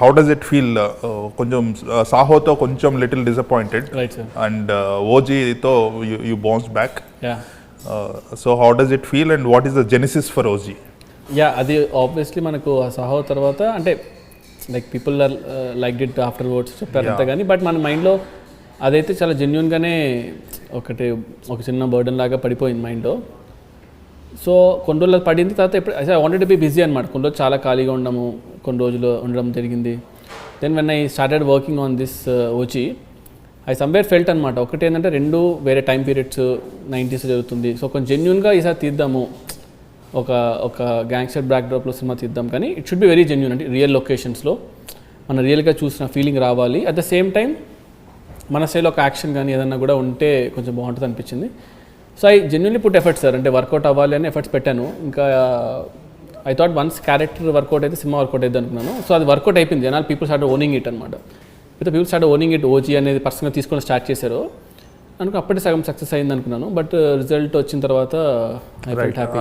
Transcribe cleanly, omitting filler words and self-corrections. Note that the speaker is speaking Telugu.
How does it feel? కొంచెం సాహోతో కొంచెం little disappointed Right, sir. And ఓజీతో you bounce back. Yeah. So how does it feel and what is the genesis for OG? Yeah, అది ఆబ్వియస్లీ మనకు ఆ సాహో తర్వాత అంటే like people are like did afterwards చెప్పారు అంతా కానీ, బట్ మన మైండ్లో అదైతే చాలా జెన్యున్గానే ఒక చిన్న బర్డన్ లాగా పడిపోయింది మైండ్లో. సో కొన్ని రోజులు పడింది, తర్వాత ఎప్పుడు I wanted to be busy అనమాట. కొన్ని రోజులు చాలా ఖాళీగా కొన్ని రోజులు ఉండడం జరిగింది. Then when I started working on this OG, I somewhere felt అనమాట. ఒకటి ఏంటంటే రెండు వేరే టైం పీరియడ్స్ 90s జరుగుతుంది. సో కొంచెం జెన్యున్గా ఈసారి తీద్దాము, ఒక గ్యాంగ్స్టర్ బ్యాక్డ్రాప్లో సినిమా తీద్దాం, కానీ it should be very genuine, అంటే రియల్ లొకేషన్స్లో మనం రియల్గా చూసిన ఫీలింగ్ రావాలి. అట్ ద సేమ్ టైం మన స్టైల్ ఒక యాక్షన్ కానీ ఏదన్నా కూడా ఉంటే కొంచెం బాగుంటుంది అనిపించింది. So I genuinely put efforts sir, అంటే వర్కౌట్ అవ్వాలి అని ఎఫర్ట్స్ పెట్టాను. ఇంకా I thought once character work out అయితే సినిమా వర్కౌట్ అయితే అనుకున్నాను. సో అది వర్కౌట్ అయిపోయింది. జనాలు పీపుల్ స్టార్ట్ ఓనింగ్ ఇట్ అనమాట. అయితే people start owning it, OG అనేది పర్సనల్గా తీసుకొని స్టార్ట్ చేశారు అనుకో, అప్పటికి సగం సక్సెస్ అయింది అనుకున్నాను. బట్ రిజల్ట్ వచ్చిన తర్వాత ఐ ఫెల్ట్ హ్యాపీ.